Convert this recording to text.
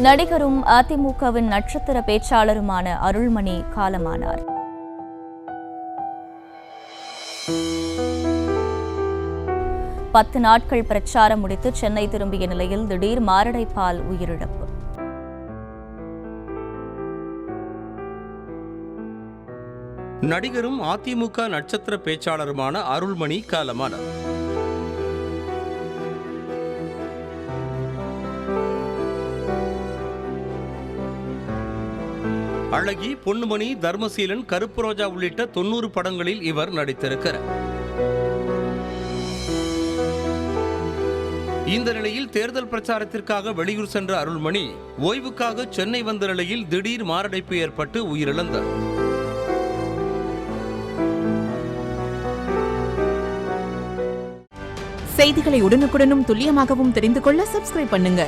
நடிகரும் அதிமுகவின் நட்சத்திர பேச்சாளருமான அருள்மணி காலமானார். பத்து நாட்கள் பிரச்சாரம் முடித்து சென்னை திரும்பிய நிலையில் திடீர் மாரடைப்பால் உயிரிழப்பு. நடிகரும் அதிமுக நட்சத்திர பேச்சாளருமான அருள்மணி காலமானார். அழகி, பொன்னுமணி, தர்மசீலன், கருப்பு ரோஜா உள்ளிட்ட 90 படங்களில் இவர் நடித்திருக்கிறார். இந்த நிலையில் தேர்தல் பிரச்சாரத்திற்காக வெளியூர் சென்ற அருள்மணி ஓய்வுக்காக சென்னை வந்த நிலையில் திடீர் மாரடைப்பு ஏற்பட்டு உயிரிழந்தார். செய்திகளை உடனுக்குடனும் துல்லியமாகவும் தெரிந்து கொள்ள சப்ஸ்கிரைப் பண்ணுங்க.